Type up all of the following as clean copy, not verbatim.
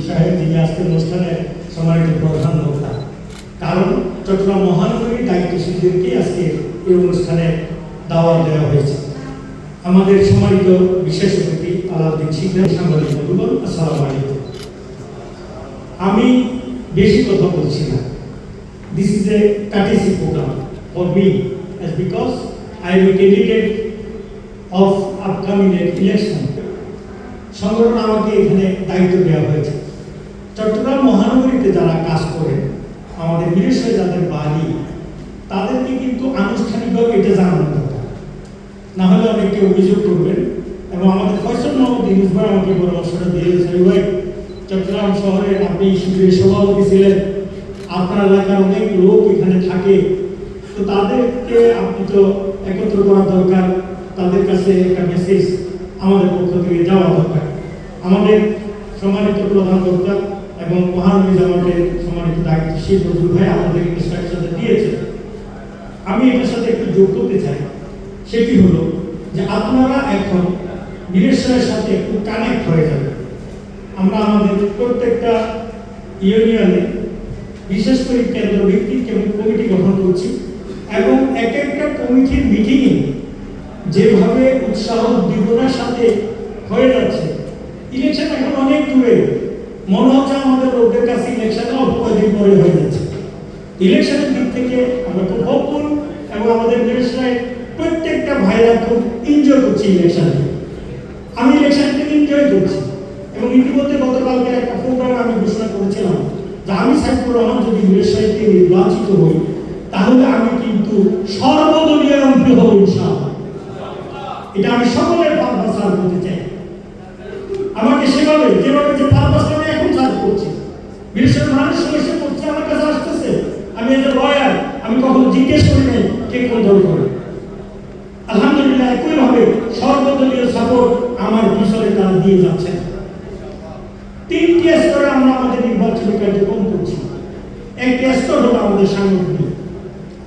সাহেব যিনি আজকের অনুষ্ঠানের সম্মানিত প্রধান বক্তা। কারণ চট্টগ্রাম মহানগরীর দায়িত্বশীলদেরকে আজকে এই অনুষ্ঠানে দাওয়াত দেওয়া হয়েছে। আমাদের সম্মানিত বিশেষ অতিথি আলাউদ্দিন শিকদার, সাংবাদিক বন্ধুগণ, আসসালামু আলাইকুম। আমি বেশি কথা বলছি না। This is a courtesy program for me, as because I am a candidate of upcoming election. সংগঠন আমাকে এখানে দায়িত্ব দেওয়া হয়েছে। চট্টগ্রাম মহানগরীতে যারা কাজ করে, আমাদের বিশেষভাবে যাদের বাড়ি, তাদেরকে কিন্তু আনুষ্ঠানিকভাবে এটা জানানো দরকার, না হলে অনেকে অভিযোগ করবেন। এবং আমাদের ফয়সাল মোহাম্মদ ইউনুস ভাই আমাকে পরামর্শটা দিয়েছেন, ভাই চট্টগ্রাম শহরে আপনি শিবিরের সভাপতি ছিলেন, আপনার এলাকার অনেক লোক এখানে থাকে, তো তাদেরকে আপনি তো একত্র করা দরকার, তাদের কাছে একটা মেসেজ আমাদের পক্ষ থেকে যাওয়া দরকার। আমাদের সম্মানিত প্রধান বক্তা এবং মহানবী জামাতের সম্মানিত দায়িত্বশীল নজরুল ভাই আমাদের সাথে দিয়েছে। আমি এটার সাথে একটু যোগ করতে চাই। সেটি হলো যে আপনারা এখন মিরেশ্বরের সাথে একটু কানেক্ট হয়ে যাবেন। আমরা আমাদের প্রত্যেকটা ইউনিয়নে বিশেষ করে কেন্দ্র ভিত্তিক কমিটি গঠন করছি এবং এক একটা কমিটির মিটিংয়ে যেভাবে উৎসাহ উদ্দীপনার সাথে হয়ে যাচ্ছে, ইলেকশন এখন অনেক দূরে, মনে হচ্ছে আমাদের লোকদের কাছে ইলেকশন অল্প কয়েকদিন পরে হয়ে যাচ্ছে। ইলেকশনের দিক থেকে আমরা খুব হোপফুল এবং আমাদের দেশের প্রত্যেকটা ভাইরা খুব এনজয় করছে ইলেকশনকে। আমি ইলেকশনকে এনজয় করছি এবং ইতিমধ্যে গতকালকে একটা প্রোগ্রামে আমি ঘোষণা করেছিলাম যে আমি সাইফুর রহমান যদি মিরেশ্বরকে নির্বাচিত হই, তাহলে আমি কিন্তু সর্বদলীয় এমপি হব ইনশাআল্লাহ। এটা আমি সকলের পারপাস সার্ভ করতে চাই। আমাকে সেভাবে যেভাবে যে পারপাসটা আমি এখন সার্ভ করছি, বিশেষ মানুষ সমস্যা করছে, আমার কাছে আসতেছে, আমি এজ এ লয়ার আমি কখনো জিজ্ঞেস করি নাই কে কোন দল করে। আলহামদুলিল্লাহ একইভাবে সর্বদলীয় সাপোর্ট আমার পিছনে তারা দিয়ে যাচ্ছেন। 3টি স্তরে আমরা আমাদের নির্বাচনী কার্যক্রম করছি। একটি স্তর হলো আমাদের সাংগঠনিক,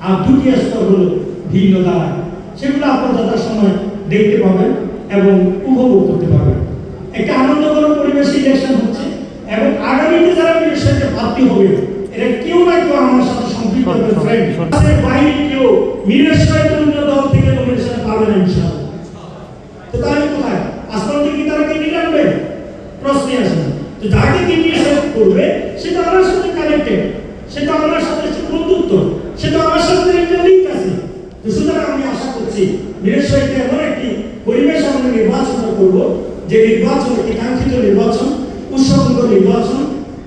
আর 2টি স্তর হলো ভিন্ন দ্বারা। সেগুলো আপনারা যথার সময় দেখতে পাবেন এবং উপভোগ করতে পারবেন। একটা আনন্দঘন পরিবেশে ইলেকশন হচ্ছে এবং আগামীতে যারা মিরেশ্বরকে প্রার্থী হবে, এরা কেউ না কেউ আমার সাথে সম্পৃক্ত হবে। ফ্রেন্ড বাইরে কেউ মিরেশ্বরের অন্য দল থেকে নমিনেশন পাবে না ইনশাআল্লাহ। তো তাহলে কোথায় আসমান থেকে তারা কে নিয়ে আনবে? প্রশ্নই আসে না। তো যাকে কিনে সেট করবে সেটা আমার সাথে কানেক্টেড, সেটা আমার সাথে বন্ধুত্ব, সেটা আমার সাথে একটা লিঙ্ক আছে। তো সুতরাং আমি আশা করছি মিরেশ্বরকে এমন একটি পরিবেশ আমরা নির্বাচন করব, যে নির্বাচন একটি কাঙ্ক্ষিত নির্বাচন, উৎসবমুখর নির্বাচন।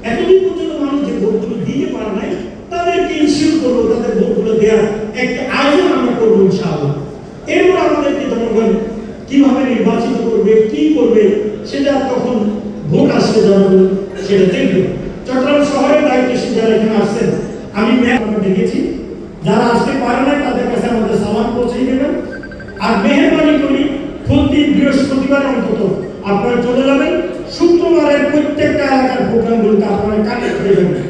এতদিন পর্যন্ত মানুষ যে ভোটগুলো দিতে পারে নাই, তাদেরকে ইনশিওর করবো তাদের ভোটগুলো দেওয়ার একটা আয়োজন আমরা করবো ইনশাআল্লাহ। এরপর আমাদেরকে জনগণ কিভাবে নির্বাচিত করবে, কি করবে, সেটা তখন ভোট আসলে জনগণ সেটা দেখবে। চট্টগ্রাম শহরের দায়িত্বশীল যারা এখানে আসছেন, আমি আমরা দেখেছি, যারা আসতে পারে না তাদের কাছে আমাদের সালাম পৌঁছে দেবেন। আর মেহরবানি করি প্রতি বৃহস্পতিবার অন্তত আপনারা চলে যাবেন, শুক্রবারের প্রত্যেকটা এলাকার প্রোগ্রামগুলোতে আপনারা কানেক্ট হয়ে যাবেন।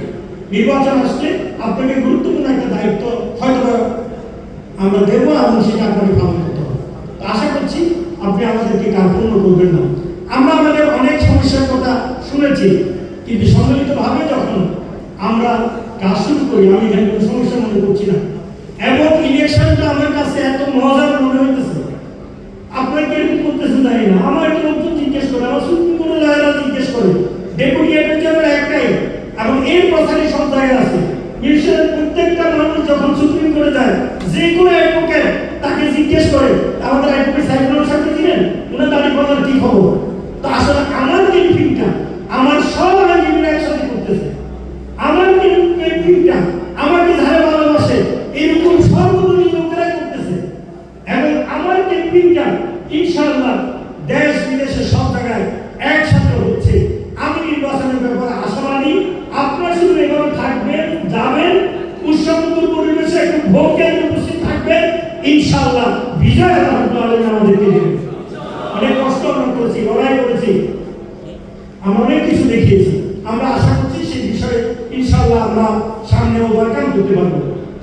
নির্বাচন আসলে আপনাকে গুরুত্বপূর্ণ একটা দায়িত্ব হয়তো আমরা দেবো এবং সেটা আপনাকে পালন করতে হবে। আশা করছি আপনি আমাদেরকে কার্পণ্য করবেন না। আমরা আমাদের অনেক সমস্যার কথা শুনেছি, কিন্তু সম্মিলিতভাবে যখন আমরা কাজ শুরু করি, আমি এখানে কোনো সমস্যা মনে করছি না। এবং ইলেকশনটা আমার কাছে এত মজার মনে হইতেছে, আপনারা কিরকম করতেছেন জানি না। আমার একটা লোকজন জিজ্ঞেস করে, আমার সুপ্রিম কোর্টের লয়াররা জিজ্ঞেস করে, ডেপুটি অ্যাটর্নি জেনারেল একটাই এবং এর প্রচারই সব জায়গায় আছে। মিরেশ্বরের প্রত্যেকটা মানুষ যখন সুপ্রিম কোর্টে যায়, যে কোনো অ্যাডভোকেট তাকে জিজ্ঞেস করে আমাদের অ্যাডভোকেট সাইফুলের সাথে ছিলেন, ওনার দাঁড়ি পাওয়ার কি খবর। তো আসলে আমার বেনিফিটটা আমার সব আইনজীবীরা একসাথে করতেছে। আমার বেনিফিটটা আমাকে যারা ভালোবাসে এরকম সর্বদলীয় লোকেরা করতেছে এবং আমার বেনিফিটটা ইনশাআল্লাহ দেশ বিদেশে সব জায়গায় একসাথে হচ্ছে। আমি নির্বাচনের ব্যাপারে আশাবাদী। আপনারা শুধু এভাবে থাকবেন, যাবেন, উৎসবমুখর পরিবেশে একটু ভোট কেন্দ্রে উপস্থিত থাকবেন, ইনশাআল্লাহ বিজয় আমাদেরকে দেবেন। অনেক কষ্ট আমরা করেছি, লড়াই করেছি, আমরা অনেক কিছু দেখিয়েছি। আমরা আশা করছি সেই বিষয়ে ইনশাআল্লাহ আমরা সামনে ওভারকাম করতে পারবো।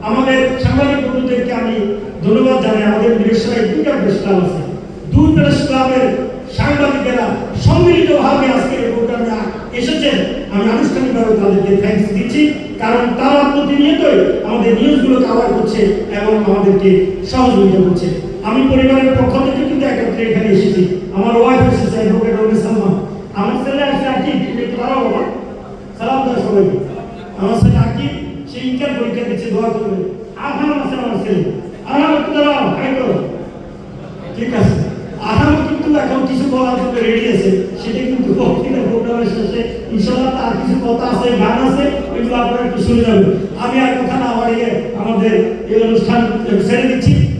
আমাদের সাংবাদিক বন্ধুদেরকে আমি ধন্যবাদ জানাই। আমাদের মিরেশ্বরে 2টা প্রেস ক্লাব আছে, 2 প্রেস ক্লাবের সাংবাদিকেরা সম্মিলিতভাবে আজকের এই প্রোগ্রামে এসেছেন, আমি আনুষ্ঠানিকভাবে তাদেরকে থ্যাঙ্কস দিচ্ছি, কারণ তারা প্রতিনিয়তই আমাদের নিউজগুলো কভার করছে এবং আমাদেরকে সহযোগিতা করছে। আমি পরিবারের পক্ষ থেকে কিন্তু একত্রে এখানে এসেছি। আমার ওয়াইফ এসেছে, অ্যাডভোকেট রবি সালমান, আমার ছেলে আসছে আকিব, তুমি তারাও বাবা সালাম দাও সবাইকে। আমার ছেলে আকিব, সে ইন্টার পরীক্ষা দিচ্ছে, দোয়া করবে। আহাম আছে আমার ছেলে, আহাম একটু দাঁড়াও, হাই করো, ঠিক আছে। আহাম কিন্তু এখন কিছু বলার জন্য রেডি আছে, সেটা কিন্তু বক্তৃতা প্রোগ্রামের শেষে ইনশাআল্লাহ তার কিছু কথা আছে, গান আছে, এগুলো আপনারা একটু শুনে যাবেন। আমি আর কথা না বাড়িয়ে আমাদের এই অনুষ্ঠান ছেড়ে দিচ্ছি।